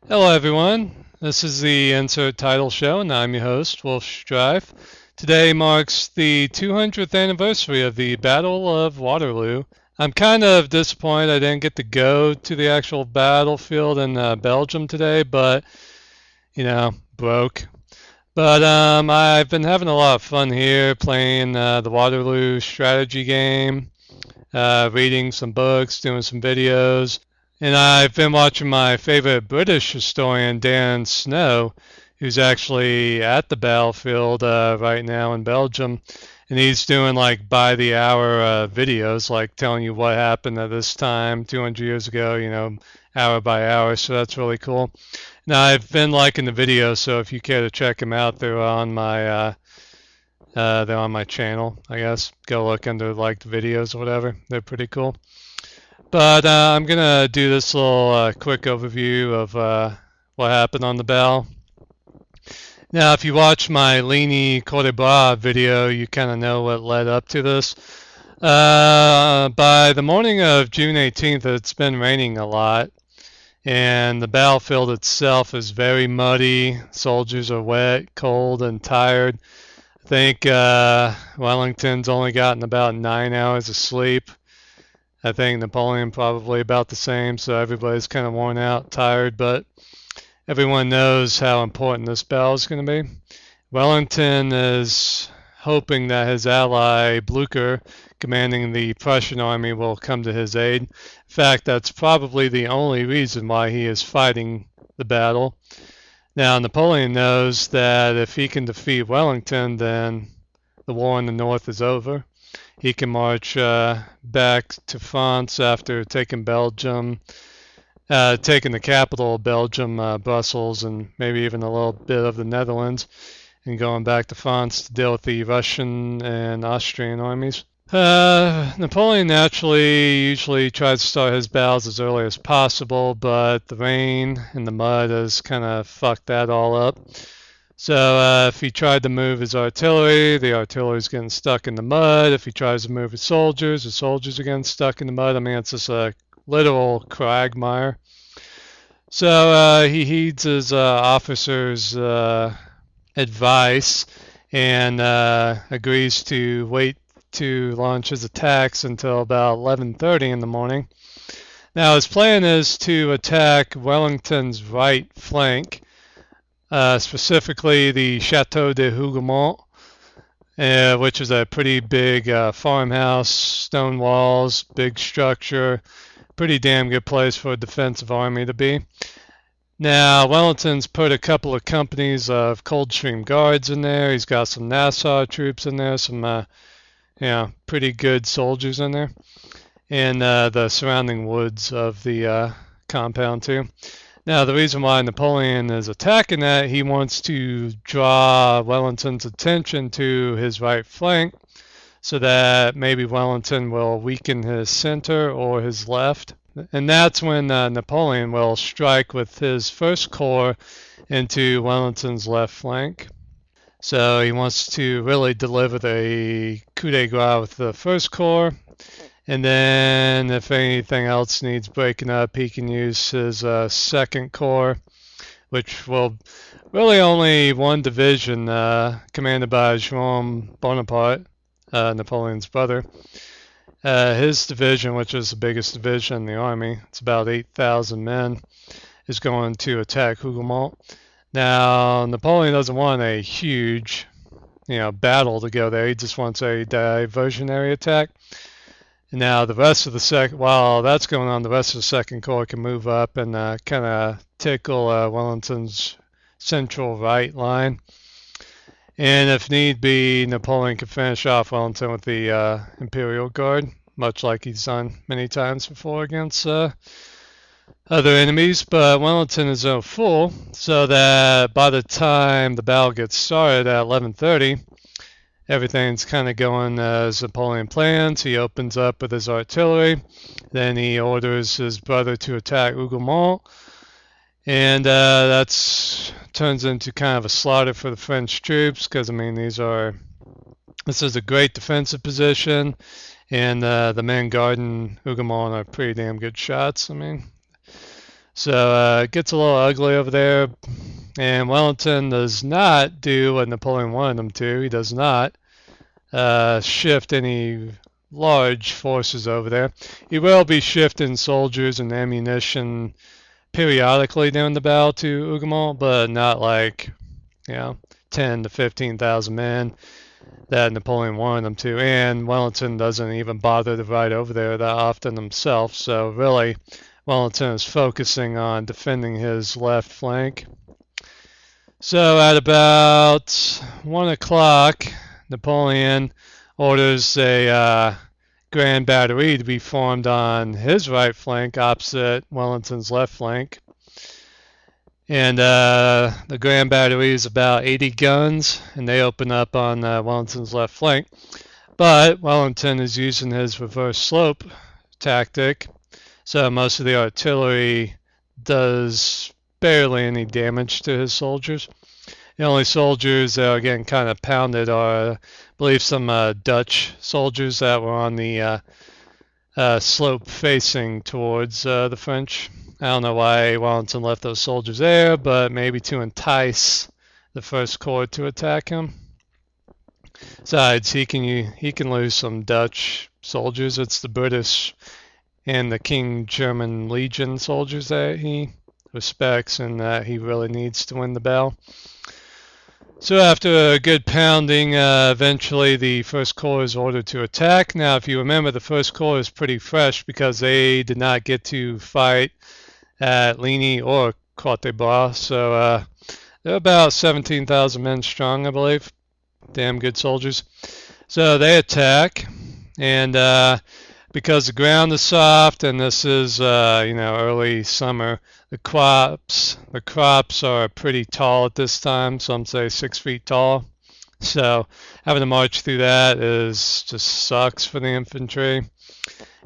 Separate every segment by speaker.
Speaker 1: Hello, everyone. This is the Insert Title Show, and I'm your host, Wolf Strife. Today marks the 200th anniversary of the Battle of Waterloo. I'm kind of disappointed I didn't get to go to the actual battlefield in Belgium today, but, broke. But I've been having a lot of fun here playing the Waterloo strategy game, reading some books, doing some videos. And I've been watching my favorite British historian, Dan Snow, who's actually at the battlefield right now in Belgium. And he's doing like by the hour videos, like telling you what happened at this time 200 years ago, hour by hour. So that's really cool. Now, I've been liking the videos, so if you care to check them out, they're on my channel, I guess. Go look under like the videos or whatever. They're pretty cool. But I'm going to do this little quick overview of what happened on the bell. Now, if you watch my Ligny Cote d'Ivoire video, you kind of know what led up to this. By the morning of June 18th, it's been raining a lot, and the battlefield itself is very muddy. Soldiers are wet, cold, and tired. I think Wellington's only gotten about 9 hours of sleep. I think Napoleon probably about the same, so everybody's kind of worn out, tired, but everyone knows how important this battle is going to be. Wellington is hoping that his ally Blücher, commanding the Prussian army, will come to his aid. In fact, that's probably the only reason why he is fighting the battle. Now, Napoleon knows that if he can defeat Wellington, then the war in the north is over. He can march back to France after taking Belgium, taking the capital of Belgium, Brussels, and maybe even a little bit of the Netherlands, and going back to France to deal with the Russian and Austrian armies. Napoleon naturally usually tries to start his battles as early as possible, but the rain and the mud has kind of fucked that all up. So if he tried to move his artillery, the artillery's getting stuck in the mud. If he tries to move his soldiers, the soldiers are getting stuck in the mud. I mean, it's just a literal quagmire. So he heeds his officer's advice and agrees to wait to launch his attacks until about 11:30 in the morning. Now his plan is to attack Wellington's right flank, specifically the Chateau de Hougoumont, which is a pretty big farmhouse, stone walls, big structure, pretty damn good place for a defensive army to be. Now, Wellington's put a couple of companies of Coldstream Guards in there. He's got some Nassau troops in there, some pretty good soldiers in there, and the surrounding woods of the compound too. Now, the reason why Napoleon is attacking that, he wants to draw Wellington's attention to his right flank so that maybe Wellington will weaken his center or his left. And that's when Napoleon will strike with his first corps into Wellington's left flank. So he wants to really deliver the coup de grace with the first corps. And then if anything else needs breaking up, he can use his second corps, which will really only one division commanded by Jerome Bonaparte, Napoleon's brother. His division, which is the biggest division in the army, it's about 8,000 men, is going to attack Hougoumont. Now, Napoleon doesn't want a huge, battle to go there. He just wants a diversionary attack. Now, the rest of the while that's going on, the rest of the second corps can move up and kind of tickle Wellington's central right line. And if need be, Napoleon can finish off Wellington with the Imperial Guard, much like he's done many times before against other enemies. But Wellington is so full, so that by the time the battle gets started at 11:30, everything's kind of going as Napoleon plans. He opens up with his artillery. Then he orders his brother to attack Hougoumont. And that turns into kind of a slaughter for the French troops because, I mean, this is a great defensive position. And the men guarding Hougoumont are pretty damn good shots. I mean, So it gets a little ugly over there, and Wellington does not do what Napoleon wanted him to. He does not shift any large forces over there. He will be shifting soldiers and ammunition periodically during the battle to Hougoumont, but not like, 10 to 15,000 men that Napoleon wanted them to. And Wellington doesn't even bother to ride over there that often himself. So really, Wellington is focusing on defending his left flank. So at about 1 o'clock, Napoleon orders a grand battery to be formed on his right flank opposite Wellington's left flank. And the grand battery is about 80 guns, and they open up on Wellington's left flank. But Wellington is using his reverse slope tactic, so most of the artillery does barely any damage to his soldiers. The only soldiers that are getting kind of pounded are, I believe, some Dutch soldiers that were on the slope facing towards the French. I don't know why Wellington left those soldiers there, but maybe to entice the First Corps to attack him. Besides, he can lose some Dutch soldiers. It's the British and the King German Legion soldiers that he respects and that he really needs to win the battle. So after a good pounding, eventually the First Corps is ordered to attack. Now, if you remember, the First Corps is pretty fresh because they did not get to fight at Ligny or Cote-des-Bois. So they're about 17,000 men strong, I believe. Damn good soldiers. So they attack, and because the ground is soft and this is early summer, the crops are pretty tall at this time. Some say 6 feet tall. So having to march through that just sucks for the infantry,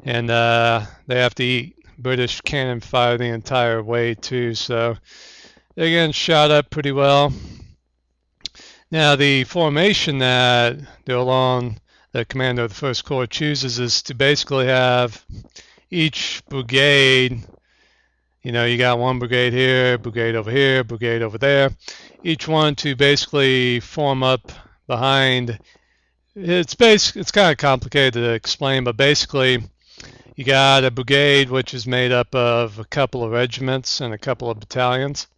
Speaker 1: and they have to eat British cannon fire the entire way too. So they're getting shot up pretty well. Now the formation that D'Aulon, the commander of the First Corps, chooses is to basically have each brigade, you got one brigade here, brigade over here, brigade over there, each one to basically form up behind. It's kind of complicated to explain, but basically you got a brigade which is made up of a couple of regiments and a couple of battalions.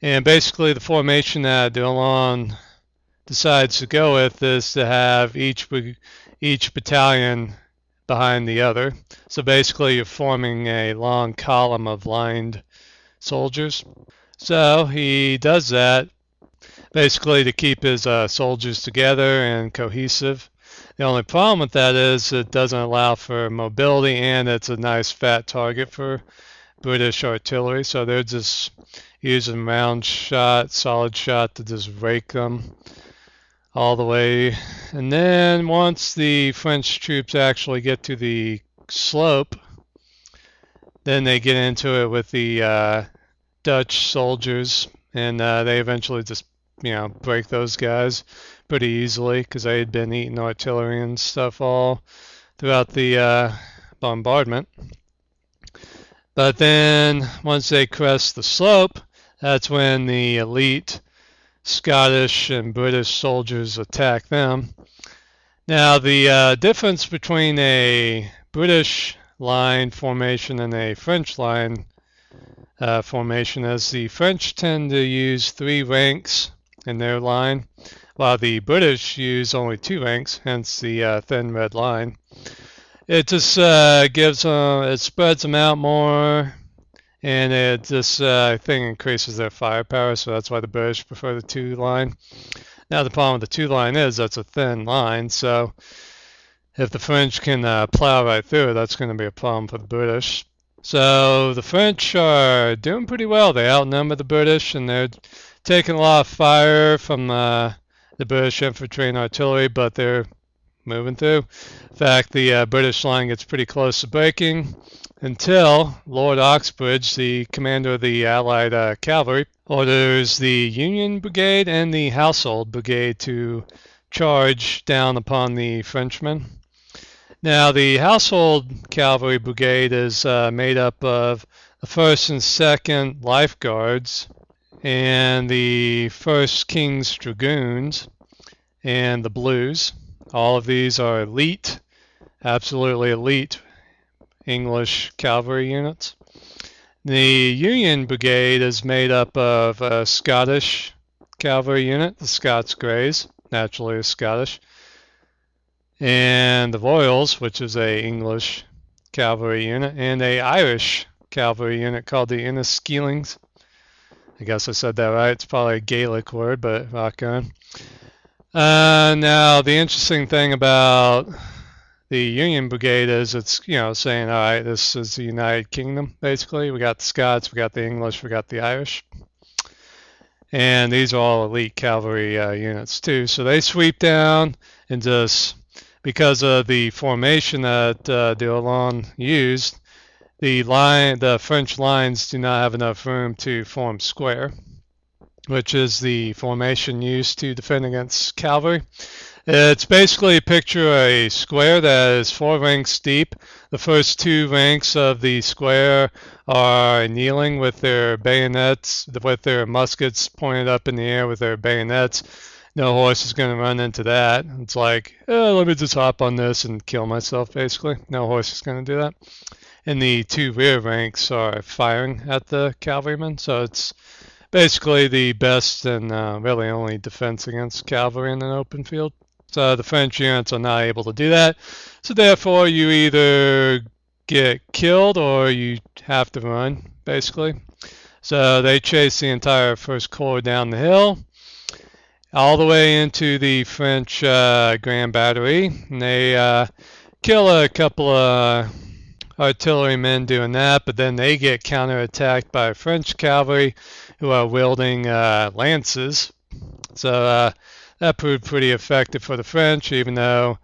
Speaker 1: And basically the formation that D'Aulon decides to go with is to have each battalion behind the other. So basically you're forming a long column of lined soldiers. So he does that basically to keep his soldiers together and cohesive. The only problem with that is it doesn't allow for mobility, and it's a nice fat target for British artillery. So they're just using round shot, solid shot to just rake them all the way. And then once the French troops actually get to the slope, then they get into it with the Dutch soldiers, and they eventually just break those guys pretty easily because they had been eating artillery and stuff all throughout the bombardment. But then once they crest the slope, that's when the elite Scottish and British soldiers attack them. Now the difference between a British line formation and a French line formation is the French tend to use 3 ranks in their line, while the British use only 2 ranks, hence the thin red line. It just it spreads them out more, and it just, I think, increases their firepower, so that's why the British prefer the 2 line. Now the problem with the 2 line is that's a thin line, so if the French can plow right through it, that's going to be a problem for the British. So the French are doing pretty well. They outnumber the British, and they're taking a lot of fire from the British infantry and artillery, but they're moving through. In fact, the British line gets pretty close to breaking until Lord Oxbridge, the commander of the Allied cavalry, orders the Union Brigade and the Household Brigade to charge down upon the Frenchmen. Now, the Household Cavalry Brigade is made up of the 1st and 2nd Lifeguards, and the 1st King's Dragoons, and the Blues. All of these are elite, absolutely elite English cavalry units. The Union Brigade is made up of a Scottish cavalry unit, the Scots Greys, naturally Scottish, and the Royals, which is a English cavalry unit, and a Irish cavalry unit called the Inniskillings. I guess I said that right. It's probably a Gaelic word, but rock on. Now, the interesting thing about the Union Brigade is it's, saying, all right, this is the United Kingdom, basically. We got the Scots, we got the English, we got the Irish. And these are all elite cavalry units, too. So they sweep down and just, because of the formation that D'Aulon used, the French lines do not have enough room to form square, which is the formation used to defend against cavalry. It's basically picture a square that is 4 ranks deep. The first 2 ranks of the square are kneeling with their bayonets, with their muskets pointed up in the air with their bayonets. No horse is going to run into that. It's like, let me just hop on this and kill myself, basically. No horse is going to do that. And the 2 rear ranks are firing at the cavalrymen, so it's basically the best and really only defense against cavalry in an open field. So the French units are not able to do that. So therefore, you either get killed or you have to run, basically. So they chase the entire First Corps down the hill, all the way into the French Grand Battery. And they kill a couple of artillerymen doing that, but then they get counterattacked by French cavalry who are wielding lances. So that proved pretty effective for the French, even though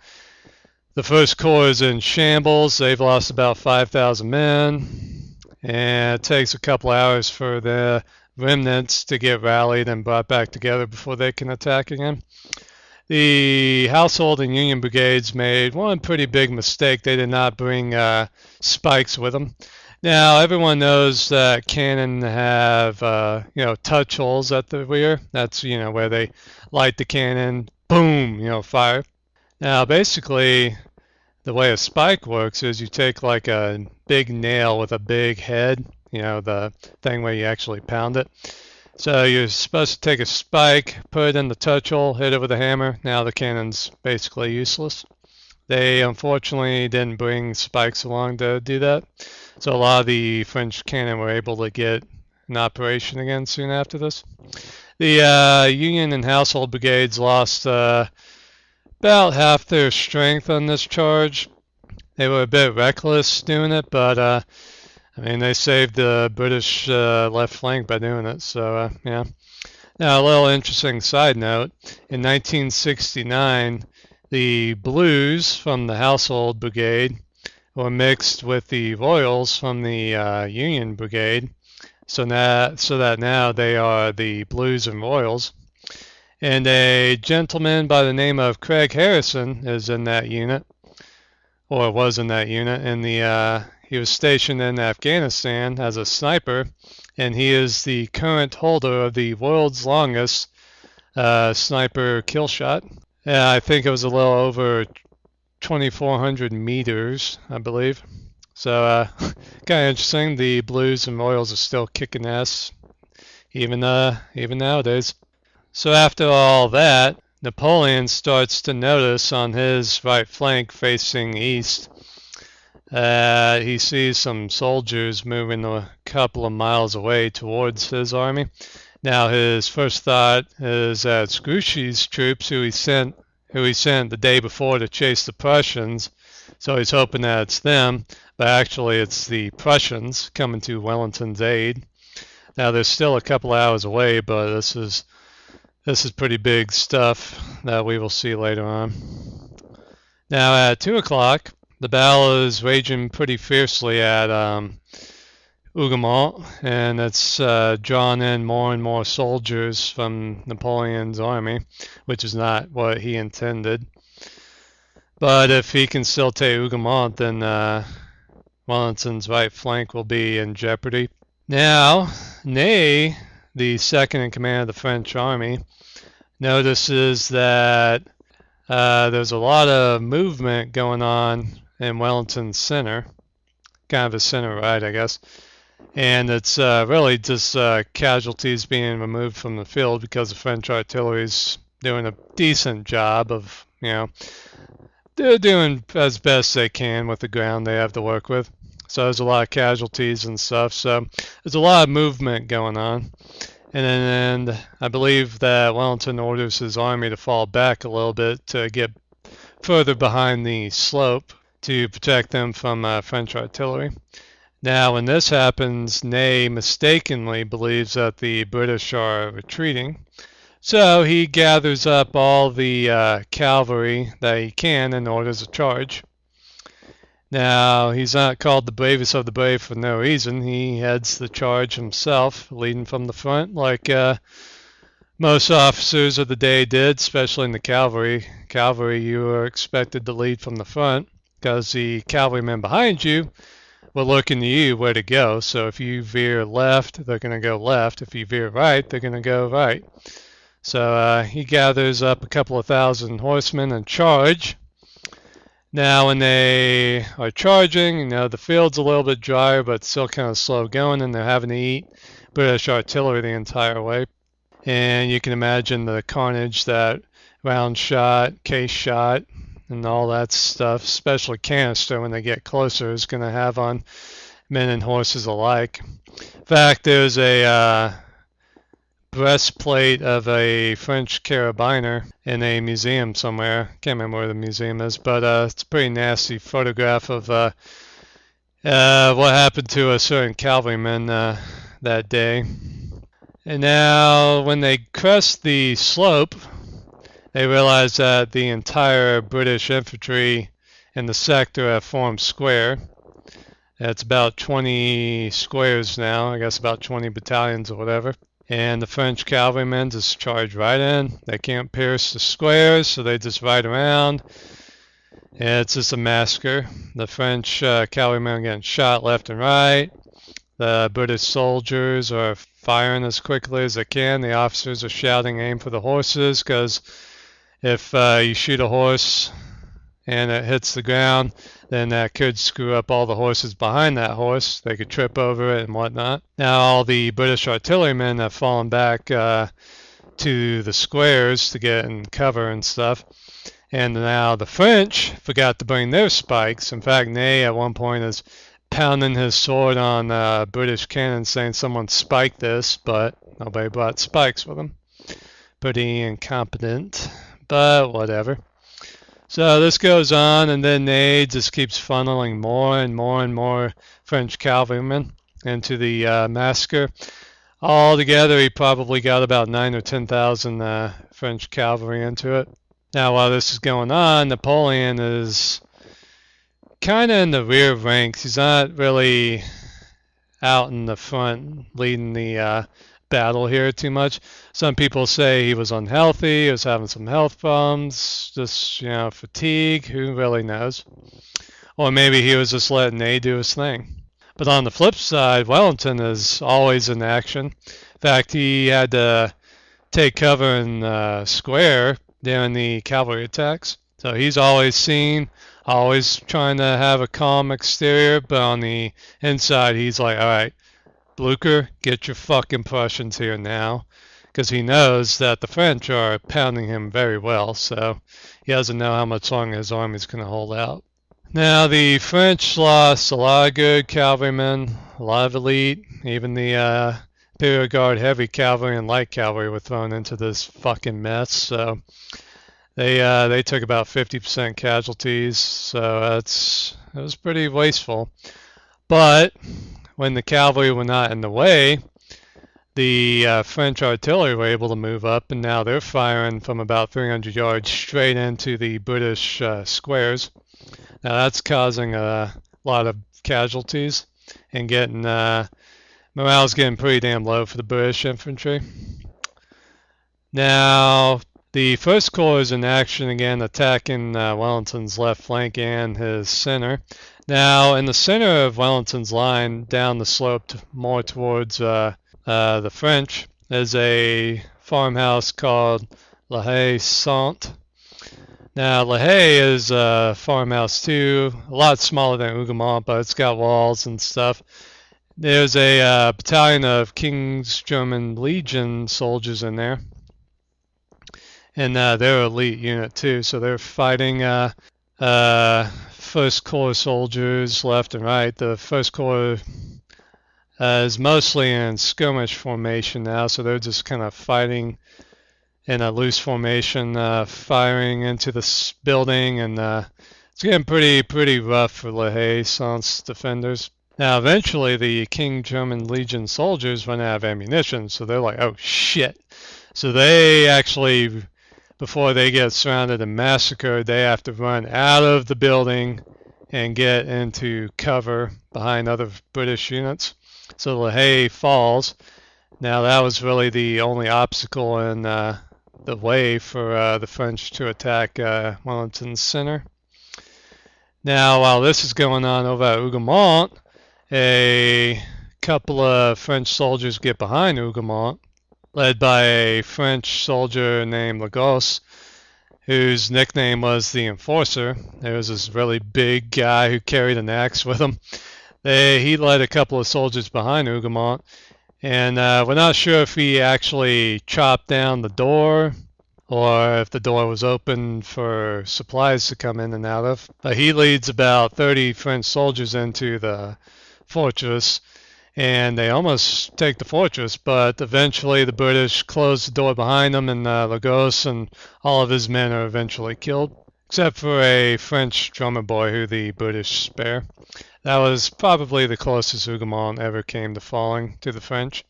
Speaker 1: the First Corps is in shambles. They've lost about 5,000 men, and it takes a couple hours for the remnants to get rallied and brought back together before they can attack again. The Household and Union Brigades made one pretty big mistake. They did not bring spikes with them. Now, everyone knows that cannon have, touch holes at the rear. That's, where they light the cannon, boom, fire. Now, basically, the way a spike works is you take like a big nail with a big head, the thing where you actually pound it. So you're supposed to take a spike, put it in the touch hole, hit it with a hammer. Now the cannon's basically useless. They unfortunately didn't bring spikes along to do that. So a lot of the French cannon were able to get in operation again soon after this. The Union and Household Brigades lost about half their strength on this charge. They were a bit reckless doing it, but they saved the British left flank by doing it. So, yeah. Now, a little interesting side note. In 1969, the Blues from the Household Brigade were mixed with the Royals from the Union Brigade. So that now they are the Blues and Royals. And a gentleman by the name of Craig Harrison is in that unit, or was in that unit, and he was stationed in Afghanistan as a sniper, and he is the current holder of the world's longest sniper kill shot. I think it was a little over 2,400 meters, I believe. So kind of interesting. The Blues and Royals are still kicking ass, even nowadays. So after all that, Napoleon starts to notice on his right flank facing east, he sees some soldiers moving a couple of miles away towards his army. Now his first thought is that it's Grouchy's troops who he sent the day before to chase the Prussians. So he's hoping that it's them, but actually it's the Prussians coming to Wellington's aid. Now they're still a couple hours away, but this is pretty big stuff that we will see later on. Now at 2 o'clock, the battle is raging pretty fiercely at Hougoumont, and it's drawn in more and more soldiers from Napoleon's army, which is not what he intended. But if he can still take Hougoumont, then Wellington's right flank will be in jeopardy. Now, Ney, the second in command of the French army, notices that there's a lot of movement going on in Wellington's center, kind of a center right, I guess. And it's really just casualties being removed from the field because the French artillery's doing a decent job of, they're doing as best they can with the ground they have to work with. So there's a lot of casualties and stuff. So there's a lot of movement going on. And I believe that Wellington orders his army to fall back a little bit to get further behind the slope to protect them from French artillery. Now, when this happens, Ney mistakenly believes that the British are retreating. So he gathers up all the cavalry that he can and orders a charge. Now, he's not called the bravest of the brave for no reason. He heads the charge himself, leading from the front, like most officers of the day did, especially in the cavalry. Cavalry, you are expected to lead from the front because the cavalrymen behind you will look into you where to go. So if you veer left, they're going to go left. If you veer right, they're going to go right. So he gathers up a couple of thousand horsemen and charge. Now, when they are charging, the field's a little bit drier, but still kind of slow going, and they're having to eat British artillery the entire way. And you can imagine the carnage that round shot, case shot, and all that stuff, especially canister when they get closer, is going to have on men and horses alike. In fact, there's a breastplate of a French carabiner in a museum somewhere. Can't remember where the museum is, but it's a pretty nasty photograph of what happened to a certain cavalryman that day. And now, when they crest the slope, they realize that the entire British infantry in the sector have formed square. It's about 20 squares now, I guess about 20 battalions or whatever. And the French cavalrymen just charge right in. They can't pierce the squares, so they just ride around. And it's just a massacre. The French cavalrymen are getting shot left and right. The British soldiers are firing as quickly as they can. The officers are shouting, aim for the horses, because if you shoot a horse and it hits the ground, then that could screw up all the horses behind that horse. They could trip over it and whatnot. Now all the British artillerymen have fallen back to the squares to get in cover and stuff. And now the French forgot to bring their spikes. In fact, Ney at one point is pounding his sword on British cannon saying someone spiked this, but nobody brought spikes with them. Pretty incompetent, but whatever. So this goes on, and then Ney just keeps funneling more and more and more French cavalrymen into the massacre. Altogether, he probably got about 9,000 or 10,000 French cavalry into it. Now, while this is going on, Napoleon is kind of in the rear ranks. He's not really out in the front leading the battle here too much. Some people say he was unhealthy, he was having some health problems, just, fatigue, who really knows? Or maybe he was just letting Ney do his thing. But on the flip side, Wellington is always in action. In fact, he had to take cover in square during the cavalry attacks. So he's always seen, always trying to have a calm exterior, but on the inside, he's like, all right, Blucher, get your fucking Prussians here now, because he knows that the French are pounding him very well, so he doesn't know how much longer his army's going to hold out. Now, the French lost a lot of good cavalrymen, a lot of elite, even the Imperial Guard heavy cavalry and light cavalry were thrown into this fucking mess, so they took about 50% casualties, so it was pretty wasteful. But when the cavalry were not in the way, the French artillery were able to move up, and now they're firing from about 300 yards straight into the British squares. Now that's causing a lot of casualties and getting morale's getting pretty damn low for the British infantry. Now the First Corps is in action again, attacking Wellington's left flank and his center. Now, in the center of Wellington's line, down the slope more towards the French, is a farmhouse called LaHaye Centre. Now, LaHaye is a farmhouse too, a lot smaller than Hougoumont, but it's got walls and stuff. There's a battalion of King's German Legion soldiers in there, and they're an elite unit too, so they're fighting First Corps soldiers left and right. The First Corps is mostly in skirmish formation now, so they're just kind of fighting in a loose formation, firing into this building, and it's getting pretty rough for LaHaye Centre's defenders. Now, eventually, the King German Legion soldiers run out of ammunition, so they're like, oh shit. So they actually, before they get surrounded and massacred, they have to run out of the building and get into cover behind other British units. So LaHaye falls. Now, that was really the only obstacle in the way for the French to attack Wellington's center. Now, while this is going on over at Hougoumont, a couple of French soldiers get behind Hougoumont, led by a French soldier named LaGos, whose nickname was the Enforcer. There was this really big guy who carried an axe with him. He led a couple of soldiers behind Hougoumont, and we're not sure if he actually chopped down the door or if the door was open for supplies to come in and out of. But he leads about 30 French soldiers into the fortress, and they almost take the fortress, but eventually the British close the door behind them, and Lagos and all of his men are eventually killed, except for a French drummer boy who the British spare. That was probably the closest Hougoumont ever came to falling to the French.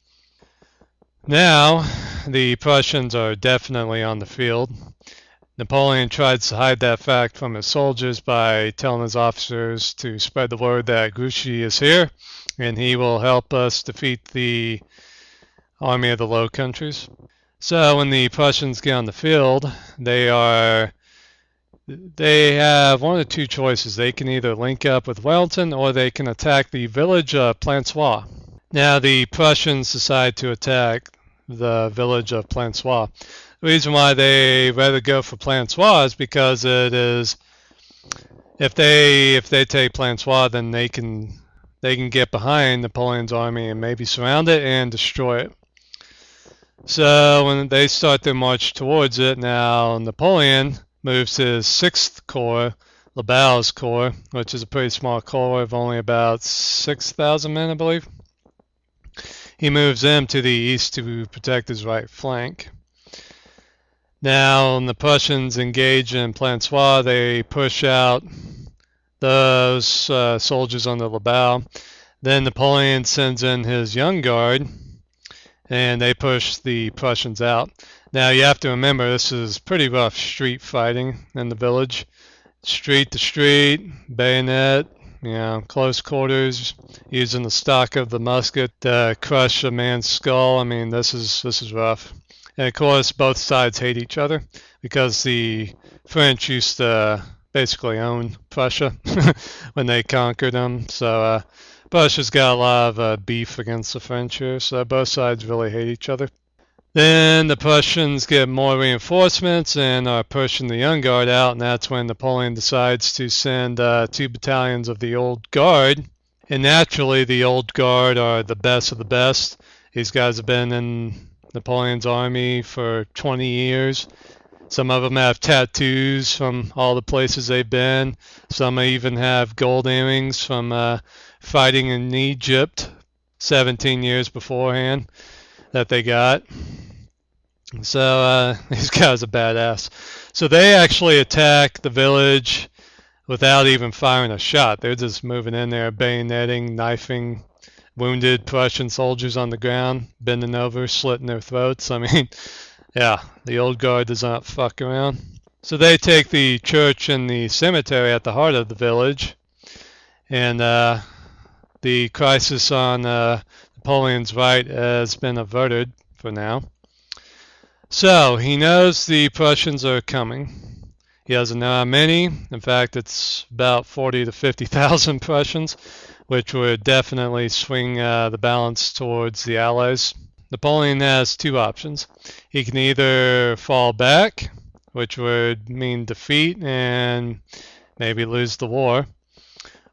Speaker 1: Now, the Prussians are definitely on the field. Napoleon tries to hide that fact from his soldiers by telling his officers to spread the word that Grouchy is here, and he will help us defeat the Army of the Low Countries. So when the Prussians get on the field, they have one of two choices. They can either link up with Wellington or they can attack the village of Plancois. Now the Prussians decide to attack the village of Plancois. The reason why they rather go for Plancois is because it is, if they take Plancois, then they can get behind Napoleon's army and maybe surround it and destroy it. So when they start their march towards it, now Napoleon moves his 6th Corps, Labal's Corps, which is a pretty small corps of only about 6,000 men, I believe. He moves them to the east to protect his right flank. Now, when the Prussians engage in Plancois, they push out those soldiers on the Labal. Then Napoleon sends in his young guard, and they push the Prussians out. Now, you have to remember, this is pretty rough street fighting in the village. Street to street, bayonet, close quarters, using the stock of the musket to crush a man's skull. I mean, this is rough. And of course, both sides hate each other because the French used to basically own Prussia when they conquered them. So Prussia's got a lot of beef against the French here, so both sides really hate each other. Then the Prussians get more reinforcements and are pushing the Young Guard out, and that's when Napoleon decides to send 2 battalions of the Old Guard. And naturally, the Old Guard are the best of the best. These guys have been in Napoleon's army for 20 years. Some of them have tattoos from all the places they've been. Some even have gold earrings from fighting in Egypt 17 years beforehand that they got. So these guys are badass. So they actually attack the village without even firing a shot. They're just moving in there, bayoneting, knifing wounded Prussian soldiers on the ground, bending over, slitting their throats. I mean, yeah, the Old Guard does not fuck around. So they take the church and the cemetery at the heart of the village, and the crisis on Napoleon's right has been averted for now. So he knows the Prussians are coming. He doesn't know how many. In fact, it's about 40 to 50,000 Prussians, which would definitely swing the balance towards the Allies. Napoleon has two options. He can either fall back, which would mean defeat and maybe lose the war,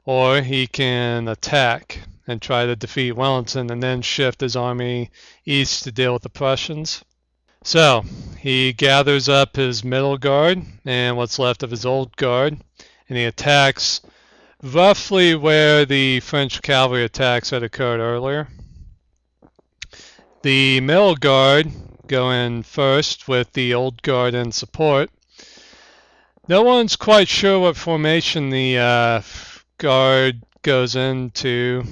Speaker 1: or he can attack and try to defeat Wellington and then shift his army east to deal with the Prussians. So he gathers up his middle guard and what's left of his old guard, and he attacks roughly where the French cavalry attacks had occurred earlier. The middle guard go in first with the old guard in support. No one's quite sure what formation the guard goes into.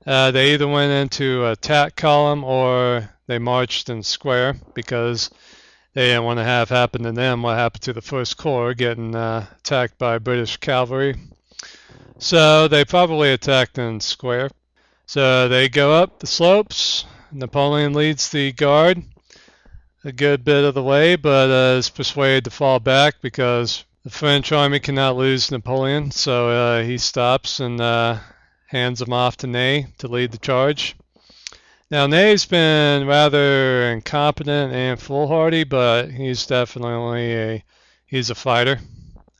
Speaker 1: They either went into attack column or they marched in square because they didn't want to have happen to them what happened to the First Corps getting attacked by British cavalry. So they probably attacked in square. So they go up the slopes. Napoleon leads the guard a good bit of the way, but is persuaded to fall back because the French army cannot lose Napoleon. So he stops and hands him off to Ney to lead the charge. Now, Ney's been rather incompetent and foolhardy, but he's definitely he's a fighter.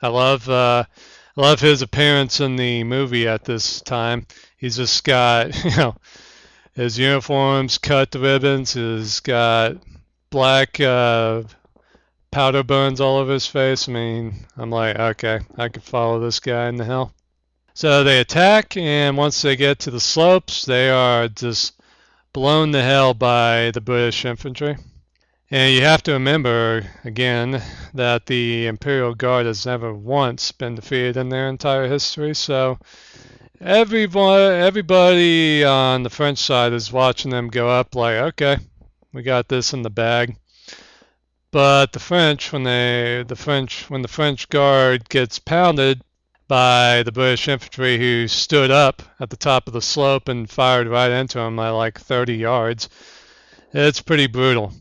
Speaker 1: I love his appearance in the movie at this time. He's just got, his uniforms cut to ribbons. He's got black powder burns all over his face. I mean, I'm like, okay, I could follow this guy into hell. So they attack, and once they get to the slopes, they are just blown to hell by the British infantry. And you have to remember, again, that the Imperial Guard has never once been defeated in their entire history. So everybody on the French side is watching them go up like, okay, we got this in the bag. But the French, when the French Guard gets pounded by the British infantry who stood up at the top of the slope and fired right into them by like 30 yards, it's pretty brutal.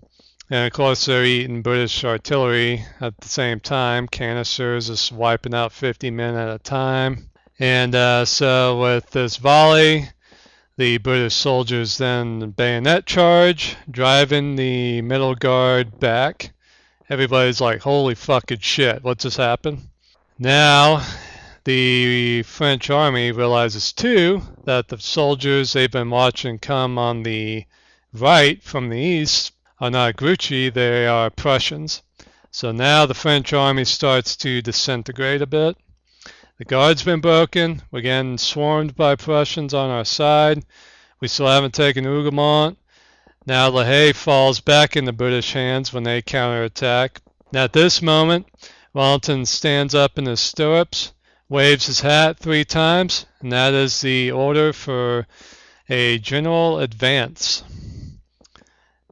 Speaker 1: And of course they're eating British artillery at the same time, canisters just wiping out 50 men at a time. And so with this volley, the British soldiers then bayonet charge, driving the middle guard back. Everybody's like, holy fucking shit, what just happened? Now, the French army realizes too that the soldiers they've been watching come on the right from the east are not Grouchy, they are Prussians. So now the French army starts to disintegrate a bit. The guard's been broken. We're getting swarmed by Prussians on our side. We still haven't taken Hougoumont. Now LaHaye falls back in the British hands when they counterattack. Now at this moment, Wellington stands up in his stirrups, waves his hat 3 times, and that is the order for a general advance.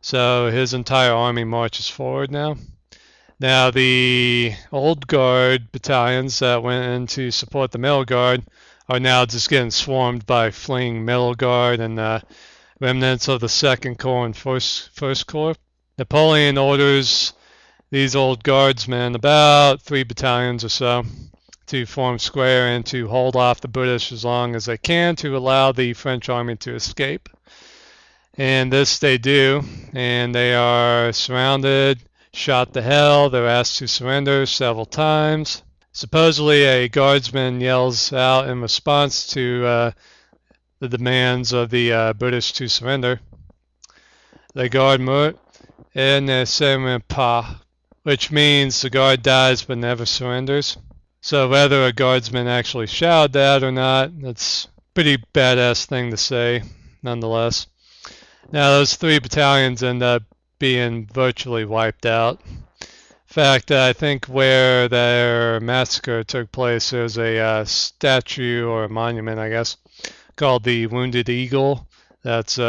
Speaker 1: So his entire army marches forward now. Now the old guard battalions that went in to support the middle guard are now just getting swarmed by fleeing middle guard and remnants of the Second Corps and First Corps. Napoleon orders these old guardsmen, about 3 battalions or so, to form square and to hold off the British as long as they can to allow the French army to escape. And this they do, and they are surrounded, shot to hell. They're asked to surrender several times. Supposedly a guardsman yells out in response to the demands of the British to surrender, "Les gardes meurent et ne se pas," which means the guard dies but never surrenders. So whether a guardsman actually shouted that or not, that's a pretty badass thing to say nonetheless. Now those 3 battalions end up being virtually wiped out. In fact, I think where their massacre took place, there's a statue or a monument, I guess, called the Wounded Eagle. That's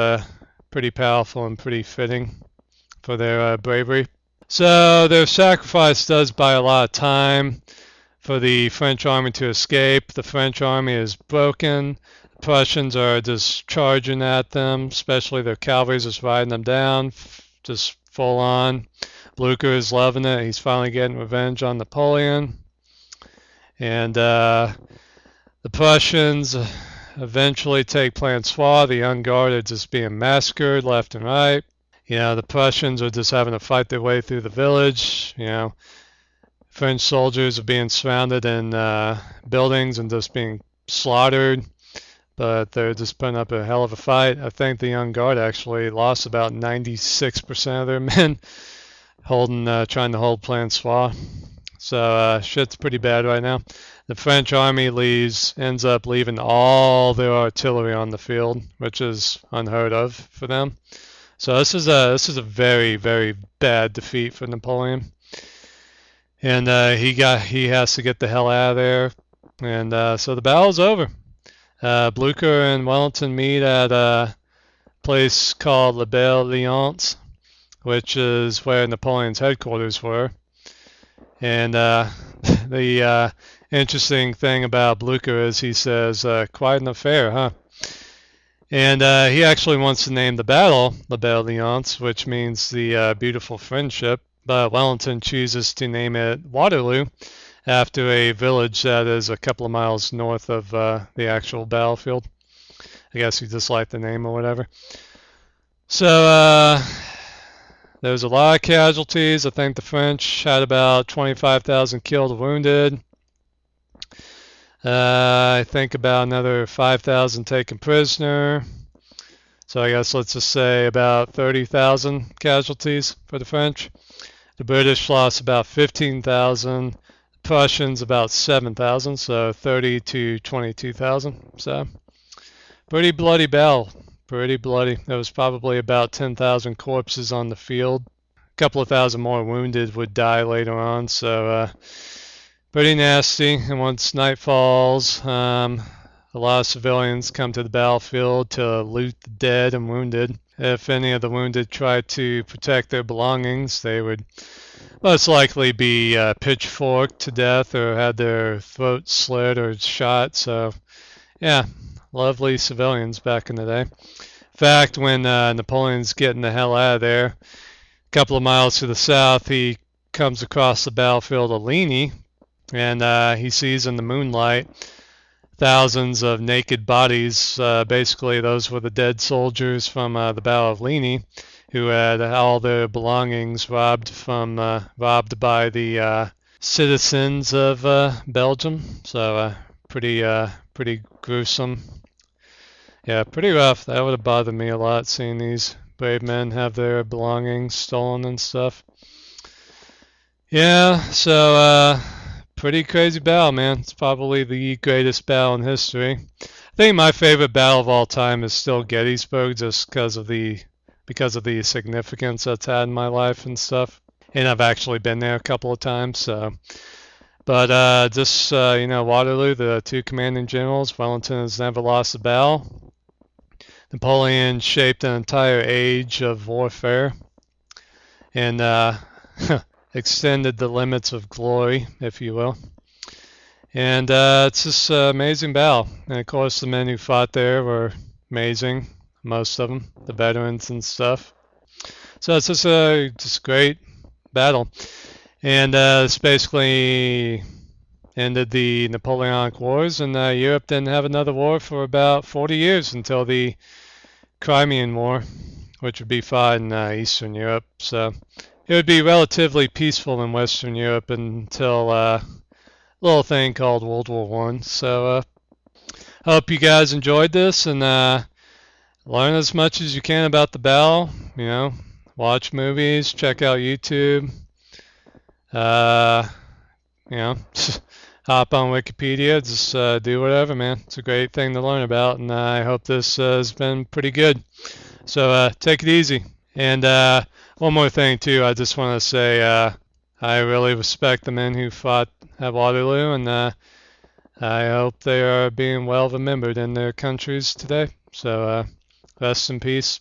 Speaker 1: pretty powerful and pretty fitting for their bravery. So their sacrifice does buy a lot of time for the French army to escape. The French army is broken. The Prussians are just charging at them, especially their cavalry is just riding them down, just full on. Blucher is loving it. He's finally getting revenge on Napoleon. And the Prussians eventually take Planchois. The young guard are just being massacred left and right. The Prussians are just having to fight their way through the village. French soldiers are being surrounded in buildings and just being slaughtered. But they're just putting up a hell of a fight. I think the young guard actually lost about 96% of their men trying to hold Planchois. So shit's pretty bad right now. The French army ends up leaving all their artillery on the field, which is unheard of for them. So this is a very, very bad defeat for Napoleon. And he has to get the hell out of there. And so the battle's over. Blucher and Wellington meet at a place called La Belle-Alliance, which is where Napoleon's headquarters were. And the interesting thing about Blucher is he says, quite an affair, huh? And he actually wants to name the battle La Belle-Alliance, which means the beautiful friendship. But Wellington chooses to name it Waterloo, after a village that is a couple of miles north of the actual battlefield. I guess he just liked the name or whatever. So there's a lot of casualties. I think the French had about 25,000 killed or wounded. I think about another 5,000 taken prisoner. So I guess let's just say about 30,000 casualties for the French. The British lost about 15,000. The Prussians about 7,000, so 30 to 22,000. So pretty bloody battle. Pretty bloody. There was probably about 10,000 corpses on the field. A couple of thousand more wounded would die later on, so pretty nasty. And once night falls, a lot of civilians come to the battlefield to loot the dead and wounded. If any of the wounded tried to protect their belongings, they would most likely be pitchforked to death or had their throats slit or shot. So, yeah, lovely civilians back in the day. In fact, when Napoleon's getting the hell out of there, a couple of miles to the south, he comes across the battlefield of Ligny, and he sees in the moonlight thousands of naked bodies. Basically, those were the dead soldiers from the Battle of Ligny, who had all their belongings robbed by the citizens of Belgium. So pretty gruesome. Yeah, pretty rough. That would have bothered me a lot, seeing these brave men have their belongings stolen and stuff. Yeah, so pretty crazy battle, man. It's probably the greatest battle in history. I think my favorite battle of all time is still Gettysburg, just because of the significance that's had in my life and stuff. And I've actually been there a couple of times. So, but Waterloo, the two commanding generals, Wellington has never lost a battle. Napoleon shaped an entire age of warfare and extended the limits of glory, if you will. And it's just an amazing battle. And of course, the men who fought there were amazing, most of them, the veterans and stuff. So it's just a great battle. And this basically ended the Napoleonic Wars, and Europe didn't have another war for about 40 years until the Crimean War, which would be fought in Eastern Europe. So it would be relatively peaceful in Western Europe until a little thing called World War I. So I hope you guys enjoyed this and learn as much as you can about the battle. Watch movies, check out YouTube. Hop on Wikipedia, just do whatever, man. It's a great thing to learn about, and I hope this has been pretty good. So take it easy. And one more thing, too, I just want to say I really respect the men who fought at Waterloo, and I hope they are being well remembered in their countries today. So rest in peace.